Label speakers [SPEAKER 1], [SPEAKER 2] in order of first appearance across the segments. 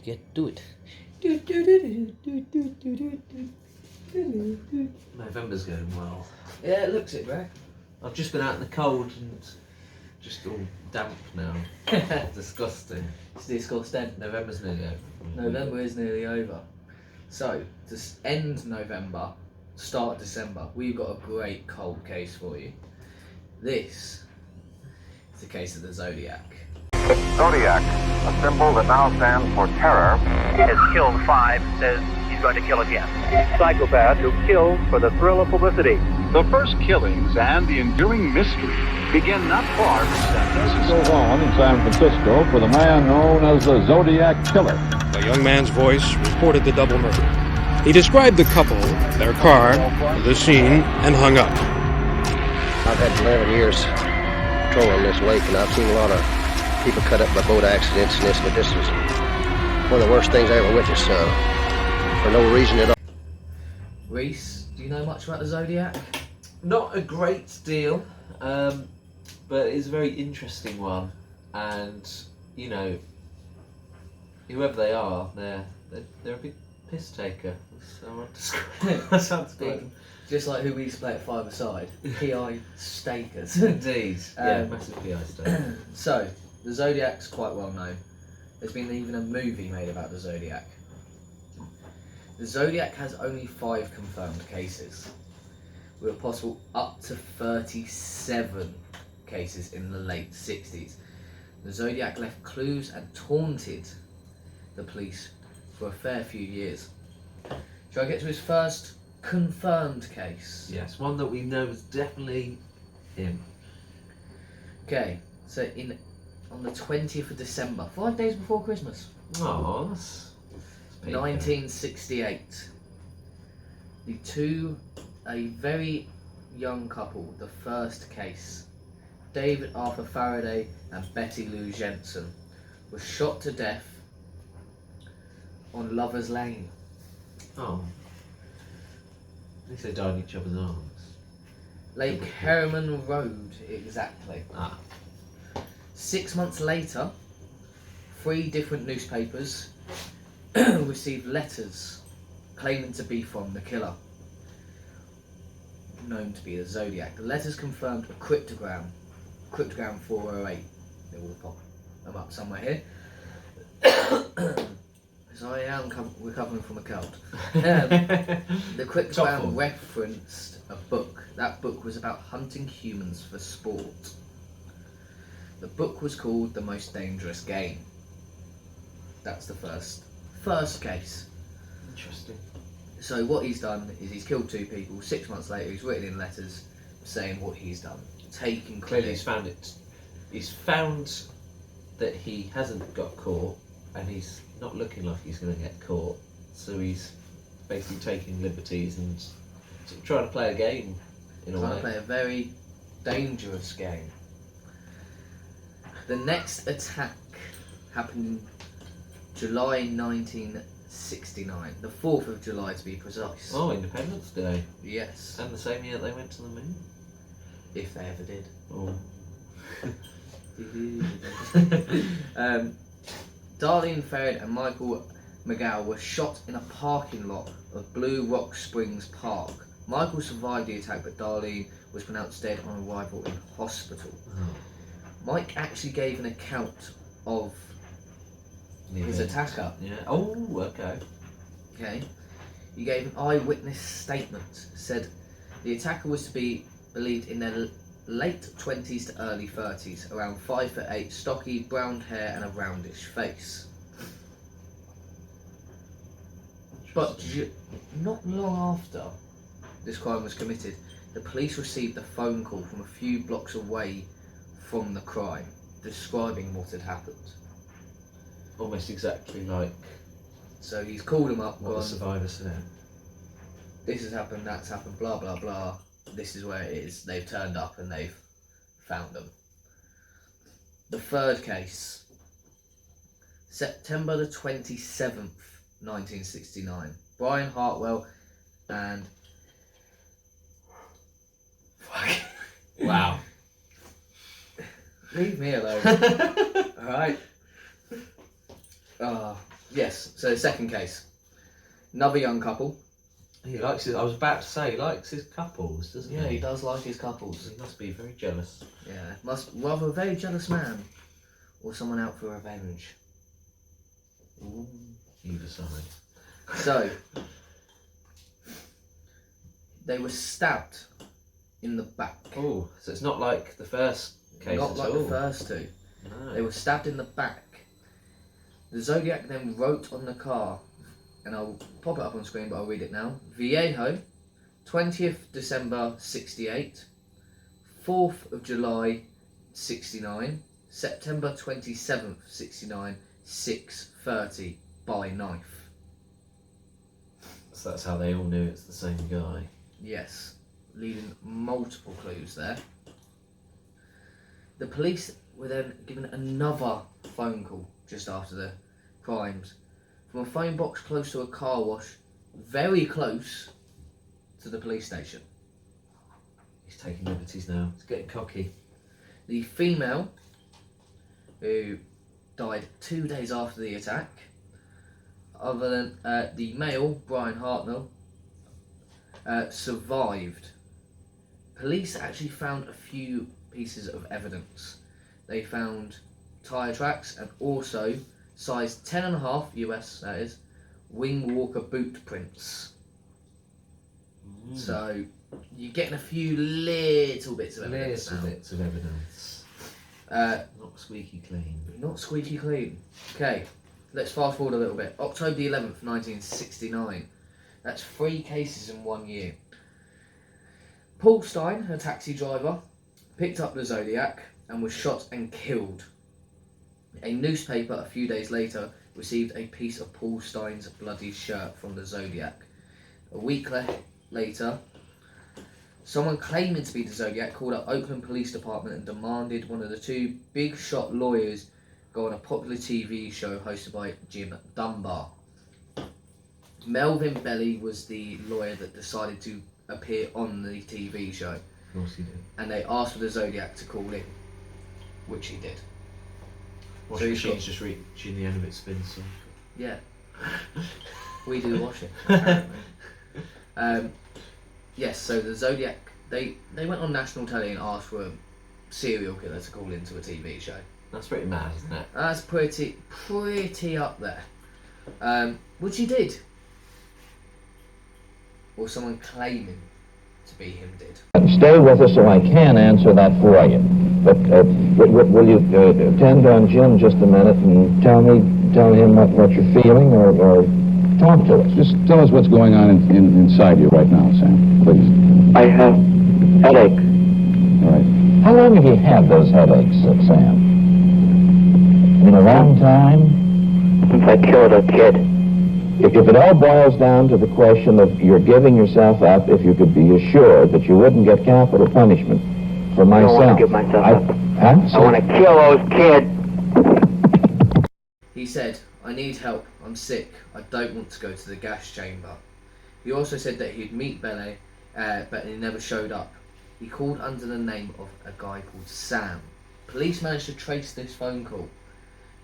[SPEAKER 1] get to it. November's going well.
[SPEAKER 2] Yeah, it looks it, bro.
[SPEAKER 1] I've just been out in the cold and just all damp now. Disgusting.
[SPEAKER 2] It's disgusting.
[SPEAKER 1] November's nearly over.
[SPEAKER 2] November is nearly over. So, to end November, start December, we've got a great cold case for you. This is the case of the Zodiac.
[SPEAKER 3] Zodiac, a symbol that now stands for terror.
[SPEAKER 4] Has killed 5, says he's going to kill again.
[SPEAKER 3] Psychopath who kills for the thrill of publicity.
[SPEAKER 5] The first killings and the enduring mystery begin not far from San Francisco.
[SPEAKER 6] Goes on in San Francisco for the man known as the Zodiac Killer.
[SPEAKER 7] A young man's voice reported the double murder. He described the couple, their car, the scene, and hung up.
[SPEAKER 8] I've had 11 years patrolling this lake, and I've seen a lot of people cut up by boat accidents and this, but this is one of the worst things I ever witnessed, for no reason at all.
[SPEAKER 2] Reese, do you know much about the Zodiac?
[SPEAKER 1] Not a great deal, but it's a very interesting one. And you know, whoever they are, they're a big piss taker. So I want to describe that sounds
[SPEAKER 2] Big, just like who we used to play at five-a-side, PI stakers.
[SPEAKER 1] Indeed, yeah, massive PI stakers.
[SPEAKER 2] So, the Zodiac's quite well known. There's been even a movie made about the Zodiac. The Zodiac has only 5 confirmed cases, with a possible up to 37 cases in the late 60s. The Zodiac left clues and taunted the police for a fair few years. Shall I get to his first confirmed case?
[SPEAKER 1] Yes, one that we know is definitely him.
[SPEAKER 2] Okay, so on the 20th of December, 5 days before Christmas,
[SPEAKER 1] Oh, that's
[SPEAKER 2] 1968, a very young couple, the first case, David Arthur Faraday and Betty Lou Jensen, were shot to death on Lover's Lane.
[SPEAKER 1] Oh. At least they died in each other's arms.
[SPEAKER 2] Lake Herriman Road, exactly.
[SPEAKER 1] Ah.
[SPEAKER 2] 6 months later, 3 different newspapers received letters claiming to be from the killer, known to be the Zodiac. The letters confirmed a cryptogram 408. They will pop them up somewhere here. So I am recovering from a cold. The cryptogram referenced a book. That book was about hunting humans for sport. The book was called The Most Dangerous Game. That's the first case.
[SPEAKER 1] Interesting.
[SPEAKER 2] So what he's done is he's killed 2 people. 6 months later, he's written in letters saying what he's done, taking credit.
[SPEAKER 1] Clearly, he's found that he hasn't got caught, and he's not looking like he's going to get caught. So he's basically taking liberties and sort of trying to play a game in a way.
[SPEAKER 2] Trying to play a very dangerous game. The next attack happened in July 1969, the 4th of July to be precise.
[SPEAKER 1] Oh, Independence Day.
[SPEAKER 2] Yes,
[SPEAKER 1] And the same year they went to the moon.
[SPEAKER 2] if they ever did.
[SPEAKER 1] Oh.
[SPEAKER 2] Darlene Ferret and Michael McGowan were shot in a parking lot of Blue Rock Springs Park. Michael survived the attack, but Darlene was pronounced dead on arrival in hospital.
[SPEAKER 1] Oh.
[SPEAKER 2] Mike actually gave an account of his attacker.
[SPEAKER 1] Yeah. Oh, okay.
[SPEAKER 2] Okay. He gave an eyewitness statement. Said the attacker was to be believed in their late 20s to early 30s, around 5'8", stocky, brown hair and a roundish face. But not long after this crime was committed, the police received a phone call from a few blocks away from the crime, describing what had happened.
[SPEAKER 1] Almost exactly like
[SPEAKER 2] So he's called them up,
[SPEAKER 1] what the
[SPEAKER 2] gone,
[SPEAKER 1] survivor said.
[SPEAKER 2] this has happened, that's happened, blah blah blah, this is where it is. They've turned up and they've found them. The third case, September the 27th, 1969. Brian Hartwell and...
[SPEAKER 1] Wow.
[SPEAKER 2] Leave me alone. Alright? Yes, so second case. Another young couple.
[SPEAKER 1] He likes it. I was about to say he likes his couples, doesn't
[SPEAKER 2] Yeah,
[SPEAKER 1] he?
[SPEAKER 2] he does like his couples.
[SPEAKER 1] He must be very jealous.
[SPEAKER 2] Yeah, rather a very jealous man. Or someone out for revenge.
[SPEAKER 1] Ooh, you decide.
[SPEAKER 2] So, they were stabbed in the back.
[SPEAKER 1] Oh, so it's not like the first case
[SPEAKER 2] Not
[SPEAKER 1] at
[SPEAKER 2] like
[SPEAKER 1] all.
[SPEAKER 2] the first two.
[SPEAKER 1] No.
[SPEAKER 2] They were stabbed in the back. The Zodiac then wrote on the car, and I'll pop it up on screen, but I'll read it now. Viejo, 20th December 68, 4th of July 69, September 27th 69, 6:30 by knife.
[SPEAKER 1] So that's how they all knew it's the same guy.
[SPEAKER 2] Yes, leading multiple clues there. The police were then given another phone call just after the crimes from a phone box close to a car wash, very close to the police station.
[SPEAKER 1] He's taking liberties now. He's getting cocky.
[SPEAKER 2] The female, who died 2 days after the attack, other than the male, Brian Hartnell, survived. Police actually found a few pieces of evidence. They found tyre tracks and also size 10.5 US, that is, wing walker boot prints. So you're getting a few little bits of evidence
[SPEAKER 1] Little
[SPEAKER 2] now.
[SPEAKER 1] bits of evidence. Not squeaky clean.
[SPEAKER 2] Not squeaky clean. Okay, let's fast forward a little bit. October the 11th, 1969. That's 3 cases in 1 year. Paul Stein, a taxi driver, picked up the Zodiac and was shot and killed. A newspaper a few days later received a piece of Paul Stein's bloody shirt from the Zodiac. A week later, someone claiming to be the Zodiac called up Oakland Police Department and demanded one of the 2 big shot lawyers go on a popular TV show hosted by Jim Dunbar. Melvin Belly was the lawyer that decided to appear on the TV show.
[SPEAKER 1] Of course he did.
[SPEAKER 2] And they asked for the Zodiac to call in, which he did.
[SPEAKER 1] Washing
[SPEAKER 2] he's
[SPEAKER 1] machine's just reaching the end of its spin, so.
[SPEAKER 2] Yeah. We do wash it, apparently. Yes, so the Zodiac, they went on national telly and asked for a serial killer to call into a TV show.
[SPEAKER 1] That's pretty mad, isn't it?
[SPEAKER 2] That's pretty up there. Which he did. Or someone claiming to be him did.
[SPEAKER 6] Stay with us so I can answer that for you. But will you attend on Jim just a minute and tell him what you're feeling, or talk to us? Just tell us what's going on inside you right now, Sam, please.
[SPEAKER 9] I have headache.
[SPEAKER 6] All right. How long have you had those headaches, Sam? In a long time?
[SPEAKER 9] Since I killed a kid.
[SPEAKER 6] If it all boils down to the question of you're giving yourself up, if you could be assured that you wouldn't get capital punishment for myself.
[SPEAKER 9] I don't want to give myself up.
[SPEAKER 6] Huh?
[SPEAKER 9] I want to kill those kids.
[SPEAKER 2] He said, I need help, I'm sick, I don't want to go to the gas chamber. He also said that he'd meet Bele, but he never showed up. He called under the name of a guy called Sam. Police managed to trace this phone call,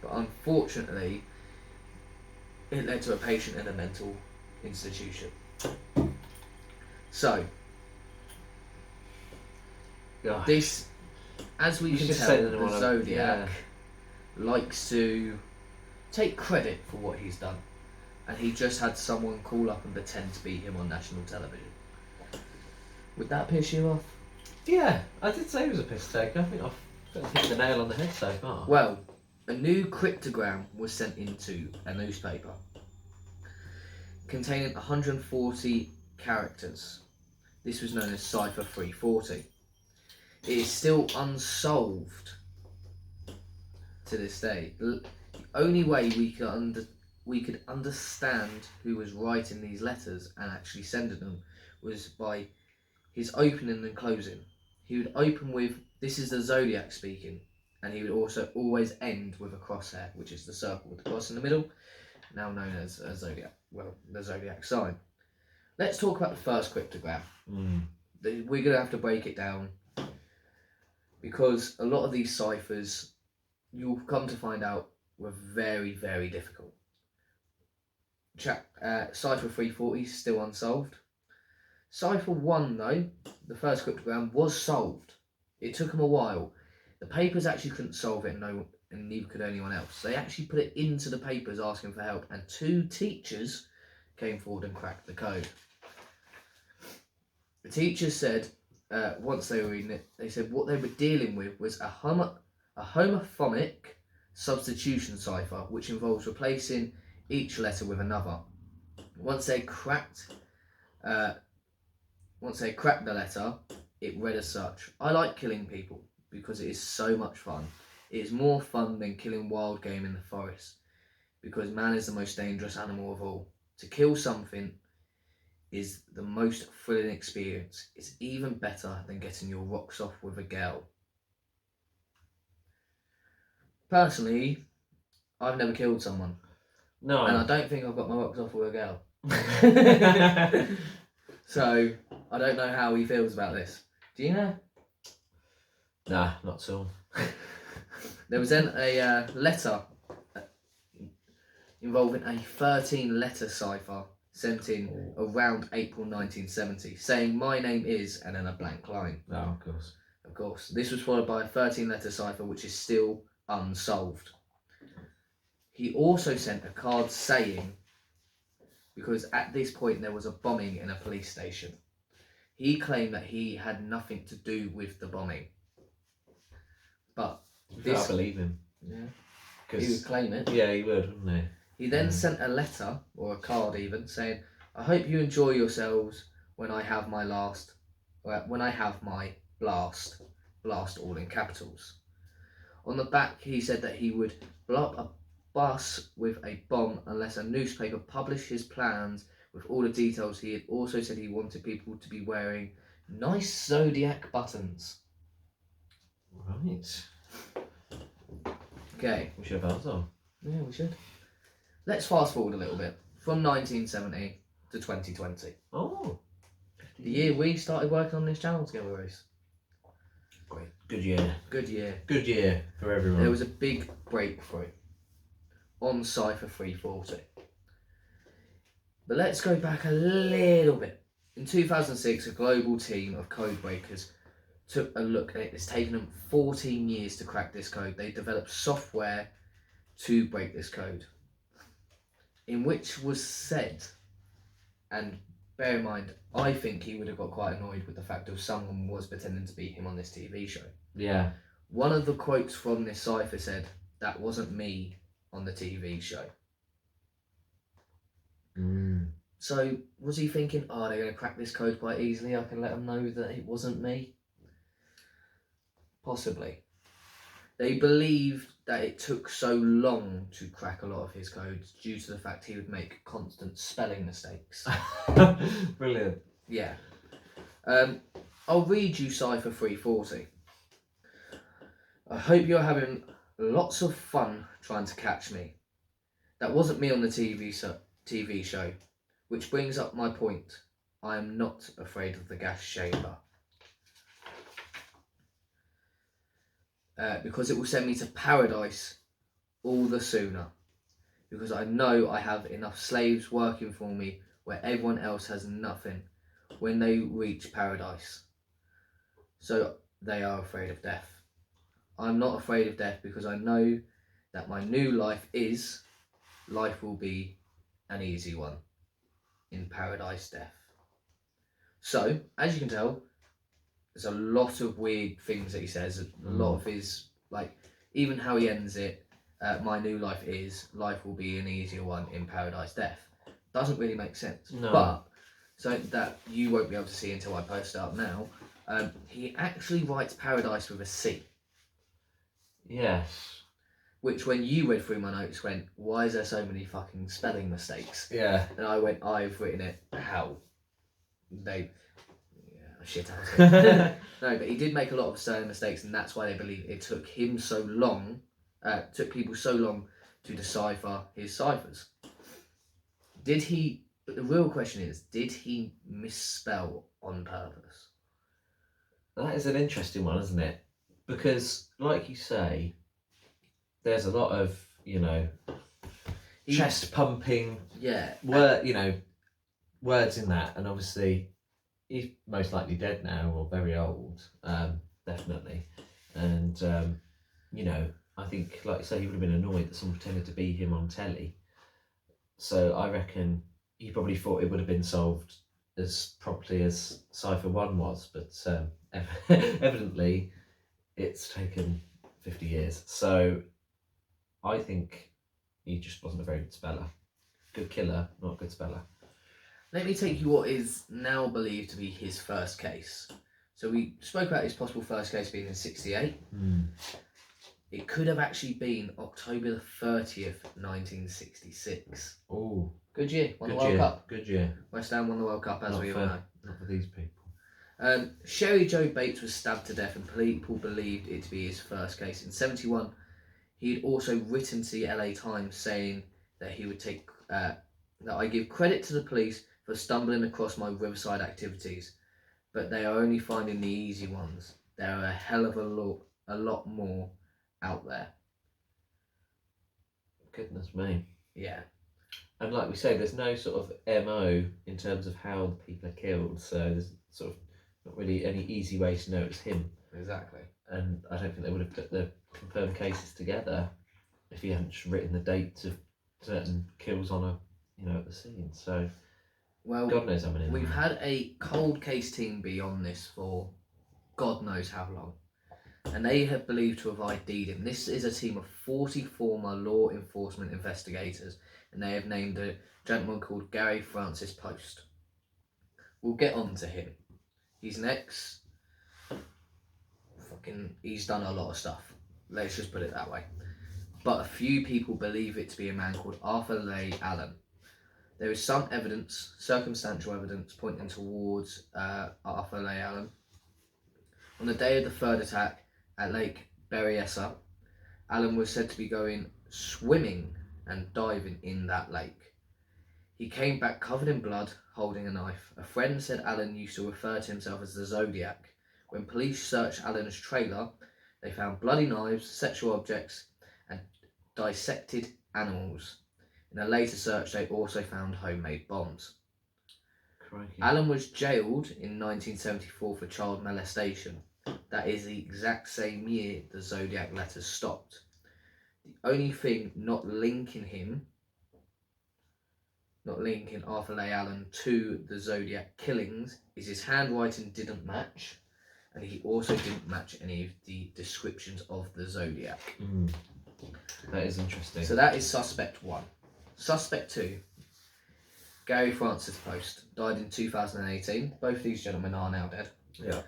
[SPEAKER 2] but unfortunately, it led to a patient in a mental institution. So,
[SPEAKER 1] Gosh.
[SPEAKER 2] this, as we
[SPEAKER 1] You
[SPEAKER 2] can
[SPEAKER 1] should
[SPEAKER 2] tell,
[SPEAKER 1] say that
[SPEAKER 2] the
[SPEAKER 1] one,
[SPEAKER 2] Zodiac likes to take credit for what he's done, and he just had someone call up and pretend to be him on national television. Would that piss you off?
[SPEAKER 1] Yeah, I did say he was a piss taker. I think I've hit the nail on the head so far.
[SPEAKER 2] Well, a new cryptogram was sent into a newspaper containing 140 characters. This was known as Cipher 340. It is still unsolved to this day. The only way we could understand who was writing these letters and actually sending them was by his opening and closing. He would open with, "This is the Zodiac speaking," and he would also always end with a crosshair, which is the circle with the cross in the middle, now known as a Zodiac, well, the Zodiac sign. Let's talk about the first cryptogram. We're going to have to break it down, because a lot of these ciphers, you'll come to find out, were very, very difficult. Cypher 340 is still unsolved. Cypher 1, though, the first cryptogram, was solved. It took them a while. The papers actually couldn't solve it, and neither could anyone else. They actually put it into the papers asking for help, and 2 teachers came forward and cracked the code. The teachers said, once they were reading it, they said what they were dealing with was a homophonic substitution cipher, which involves replacing each letter with another. Once they cracked the letter, it read as such: "I like killing people because it is so much fun. It is more fun than killing wild game in the forest, because man is the most dangerous animal of all. To kill something is the most thrilling experience. It's even better than getting your rocks off with a girl." Personally, I've never killed someone.
[SPEAKER 1] No.
[SPEAKER 2] And I don't think I've got my rocks off with a girl. So, I don't know how he feels about this. Do you know?
[SPEAKER 1] Nah, not at all.
[SPEAKER 2] There was then a letter involving a 13-letter cipher sent in around April 1970, saying "my name is," and then a blank line.
[SPEAKER 1] No, of course.
[SPEAKER 2] Of course. This was followed by a 13-letter cipher, which is still unsolved. He also sent a card saying, because at this point there was a bombing in a police station, he claimed that he had nothing to do with the bombing. But
[SPEAKER 1] I believe him.
[SPEAKER 2] Yeah. He would claim it.
[SPEAKER 1] Yeah, he would, wouldn't he?
[SPEAKER 2] He then sent a letter, or a card even, saying, "I hope you enjoy yourselves when I have my blast all in capitals." On the back, he said that he would blow up a bus with a bomb unless a newspaper published his plans with all the details. He had also said he wanted people to be wearing nice Zodiac buttons.
[SPEAKER 1] Right.
[SPEAKER 2] Okay.
[SPEAKER 1] We should have ours on.
[SPEAKER 2] Yeah, we should. Let's fast forward a little bit. From 1970 to 2020.
[SPEAKER 1] Oh.
[SPEAKER 2] The year we started working on this channel together, Reece.
[SPEAKER 1] Great. Good year.
[SPEAKER 2] Good year.
[SPEAKER 1] Good year for everyone.
[SPEAKER 2] There was a big breakthrough on Cypher 340. But let's go back a little bit. In 2006, a global team of code breakers took a look at it. It's taken them 14 years to crack this code. They developed software to break this code, in which was said, and bear in mind, I think he would have got quite annoyed with the fact that someone was pretending to be him on this TV show.
[SPEAKER 1] Yeah.
[SPEAKER 2] One of the quotes from this cipher said, "That wasn't me on the TV show." So was he thinking, "Oh, they're going to crack this code quite easily, I can let them know that it wasn't me"? Possibly. They believed that it took so long to crack a lot of his codes due to the fact he would make constant spelling mistakes.
[SPEAKER 1] Brilliant.
[SPEAKER 2] Yeah. I'll read you Cypher 340. "I hope you're having lots of fun trying to catch me. That wasn't me on the TV show, which brings up my point. I am not afraid of the gas chamber. Because it will send me to paradise all the sooner. Because I know I have enough slaves working for me where everyone else has nothing when they reach paradise. So they are afraid of death. I'm not afraid of death because I know that my new life will be an easy one in paradise death." So, as you can tell, there's a lot of weird things that he says. A lot of his, like, even how he ends it, "my new life will be an easier one in paradise death." Doesn't really make sense.
[SPEAKER 1] No.
[SPEAKER 2] But, something that you won't be able to see until I post it up now, he actually writes paradise with a C.
[SPEAKER 1] Yes.
[SPEAKER 2] Which, when you read through my notes, went, "Why is there so many fucking spelling mistakes?"
[SPEAKER 1] Yeah.
[SPEAKER 2] And I went, "I've written it how?" Shit, I was good. No, but he did make a lot of spelling mistakes, and that's why they believe it took him so long, took people so long to decipher his ciphers. But the real question is, did he misspell on purpose?
[SPEAKER 1] That is an interesting one, isn't it? Because, like you say, there's a lot of, chest pumping
[SPEAKER 2] Yeah.
[SPEAKER 1] words in that, and obviously he's most likely dead now or very old, definitely. And I think, like you say, he would have been annoyed that someone pretended to be him on telly. So I reckon he probably thought it would have been solved as promptly as Cypher 1 was, but evidently it's taken 50 years. So I think he just wasn't a very good speller. Good killer, not a good speller.
[SPEAKER 2] Let me take you what is now believed to be his first case. So we spoke about his possible first case being in 68. It could have actually been October the 30th, 1966.
[SPEAKER 1] Oh,
[SPEAKER 2] good year. Won the
[SPEAKER 1] good
[SPEAKER 2] World
[SPEAKER 1] year.
[SPEAKER 2] Cup.
[SPEAKER 1] Good year.
[SPEAKER 2] West Ham won the World Cup, as
[SPEAKER 1] Not
[SPEAKER 2] we
[SPEAKER 1] for-
[SPEAKER 2] all know.
[SPEAKER 1] Not for these people.
[SPEAKER 2] Sherry Joe Bates was stabbed to death, and people believed it to be his first case. In 71, he'd also written to the LA Times saying that he would take that I give credit to the police for stumbling across my Riverside activities, but they are only finding the easy ones. There are a hell of a lot more out there.
[SPEAKER 1] Goodness me.
[SPEAKER 2] Yeah.
[SPEAKER 1] And like we say, there's no sort of MO in terms of how the people are killed, so there's sort of not really any easy way to know it's him.
[SPEAKER 2] Exactly.
[SPEAKER 1] And I don't think they would have put the confirmed cases together if he hadn't just written the dates of certain kills on at the scene. So
[SPEAKER 2] Well,
[SPEAKER 1] God knows how many.
[SPEAKER 2] we've had a cold case team be on this for God knows how long, and they have believed to have ID'd him. This is a team of 40 former law enforcement investigators, and they have named a gentleman called Gary Francis Post. We'll get on to him. He's next. He's done a lot of stuff. Let's just put it that way. But a few people believe it to be a man called Arthur Leigh Allen. There is some evidence, circumstantial evidence, pointing towards Arthur Leigh Allen. On the day of the third attack at Lake Berryessa, Allen was said to be going swimming and diving in that lake. He came back covered in blood, holding a knife. A friend said Allen used to refer to himself as the Zodiac. When police searched Allen's trailer, they found bloody knives, sexual objects, and dissected animals. In a later search, they also found homemade bombs.
[SPEAKER 1] Crikey.
[SPEAKER 2] Allen was jailed in 1974 for child molestation. That is the exact same year the Zodiac letters stopped. The only thing not linking Arthur Leigh Allen to the Zodiac killings is his handwriting didn't match, and he also didn't match any of the descriptions of the Zodiac.
[SPEAKER 1] That is interesting.
[SPEAKER 2] So that is suspect 1. Suspect 2, Gary Francis Post, died in 2018. Both these gentlemen are now dead.
[SPEAKER 1] Yeah.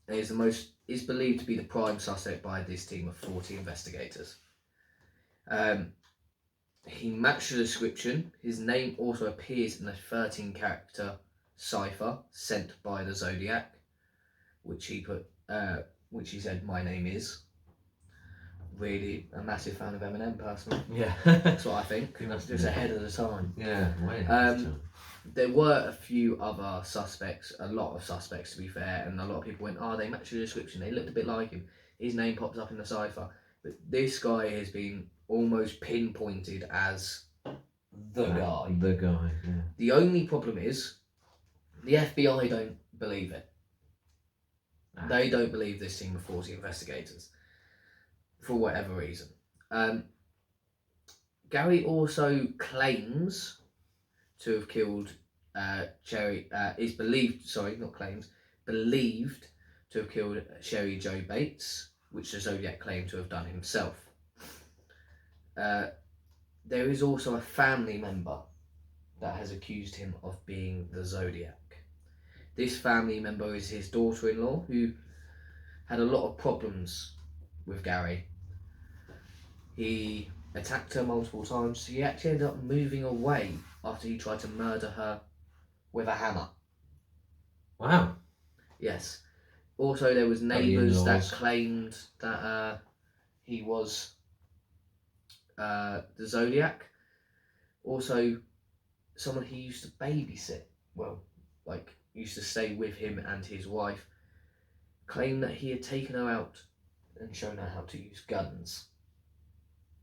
[SPEAKER 2] Is believed to be the prime suspect by this team of 40 investigators. He matched the description. His name also appears in a 13-character cipher sent by the Zodiac, which he said, "My name is." Really a massive fan of Eminem, personally.
[SPEAKER 1] Yeah.
[SPEAKER 2] That's what I think.
[SPEAKER 1] He must
[SPEAKER 2] Just
[SPEAKER 1] be.
[SPEAKER 2] ahead of the time.
[SPEAKER 1] Yeah, way ahead of the time.
[SPEAKER 2] There were a few other suspects, a lot of suspects to be fair, and a lot of people went, "Oh, they match the description. They looked a bit like him." His name pops up in the cipher, but this guy has been almost pinpointed as the guy.
[SPEAKER 1] The guy. Yeah.
[SPEAKER 2] The only problem is the FBI don't believe it. They don't believe this team of 40 investigators for whatever reason. Gary also claims to have killed believed to have killed Sherry Joe Bates, which the Zodiac claimed to have done himself. There is also a family member that has accused him of being the Zodiac. This family member is his daughter-in-law, who had a lot of problems with Gary. He attacked her multiple times, so he actually ended up moving away after he tried to murder her with a hammer.
[SPEAKER 1] Wow.
[SPEAKER 2] Yes. Also, there was neighbours that
[SPEAKER 1] in-laws.
[SPEAKER 2] claimed that he was the Zodiac. Also, someone he used to babysit, used to stay with him and his wife, claimed that he had taken her out and shown her how to use guns.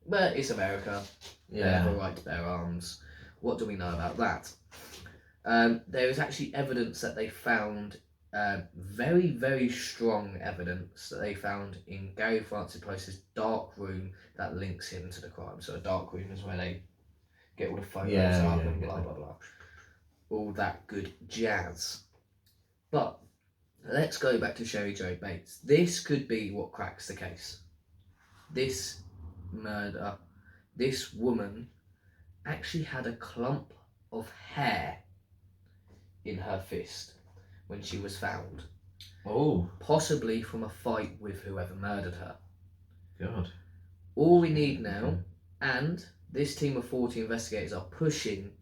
[SPEAKER 2] But it's America. They have a right to bear arms. What do we know about that? There is actually evidence that they found, very, very strong evidence that they found in Gary Francis Post's dark room that links him to the crime. So a dark room is where they get all the photos up and blah, blah, blah. All that good jazz. But let's go back to Sherry Jo Bates. This could be what cracks the case. This murder, this woman actually had a clump of hair in her fist when she was found.
[SPEAKER 1] Oh.
[SPEAKER 2] Possibly from a fight with whoever murdered her.
[SPEAKER 1] God.
[SPEAKER 2] All we need now, and this team of 40 investigators are pushing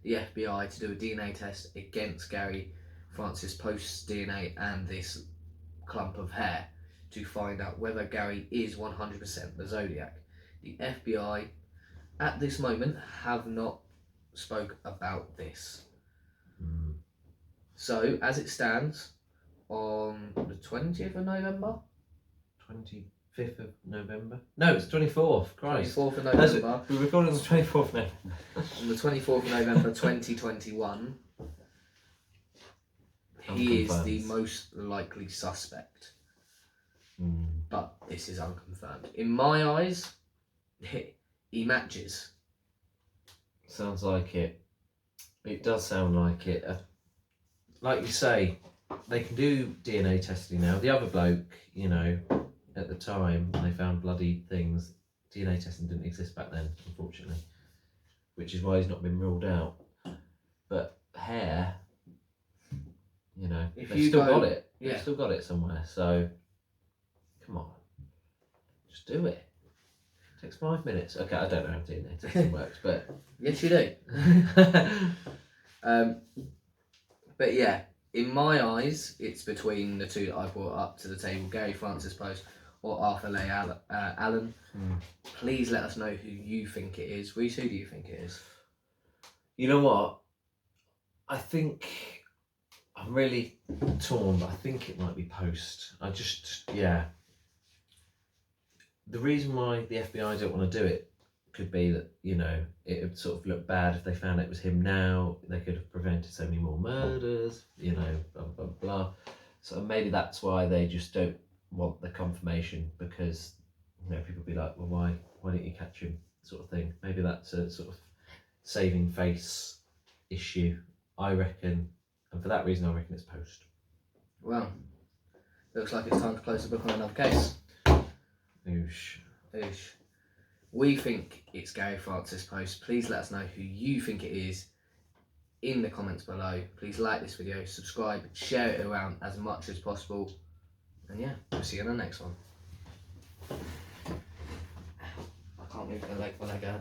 [SPEAKER 2] the FBI to do a DNA test against Gary Francis Post's DNA and this clump of hair to find out whether Gary is 100% the Zodiac. The FBI at this moment have not spoke about this. So as it stands, on the 20th of November?
[SPEAKER 1] 25th of November? No, it's 24th. Christ.
[SPEAKER 2] 24th of November.
[SPEAKER 1] We're recording on the 24th of November.
[SPEAKER 2] On the 24th of November 2021, he is the most likely suspect. But this is unconfirmed. In my eyes, he matches.
[SPEAKER 1] Sounds like it. It does sound like it. Like you say, they can do DNA testing now. The other bloke, you know, at the time they found bloody things. DNA testing didn't exist back then, unfortunately, which is why he's not been ruled out. But hair, you know, they've still got it.
[SPEAKER 2] Yeah.
[SPEAKER 1] They've still got it somewhere. So, come on, just do it. It takes 5 minutes. Okay, I don't know how DNA testing works, but
[SPEAKER 2] yes, you do. But yeah, in my eyes, it's between the two that I brought up to the table, Gary Francis Post or Arthur Leigh Allen. Please let us know who you think it is. Reese, who do you think it is?
[SPEAKER 1] You know what? I think I'm really torn, but I think it might be Post. The reason why the FBI don't want to do it could be that, you know, it would sort of look bad if they found it was him now. They could have prevented so many more murders, you know, blah, blah, blah. So maybe that's why they just don't want the confirmation, because, you know, people be like, well, why didn't you catch him, sort of thing. Maybe that's a sort of saving face issue, I reckon. And for that reason, I reckon it's Post.
[SPEAKER 2] Well, looks like it's time to close the book on another case.
[SPEAKER 1] Oosh.
[SPEAKER 2] We think it's Gary Francis Post. Please let us know who you think it is in the comments below. Please like this video, subscribe, share it around as much as possible. And yeah, we'll see you in the next one. I can't move my leg when I go.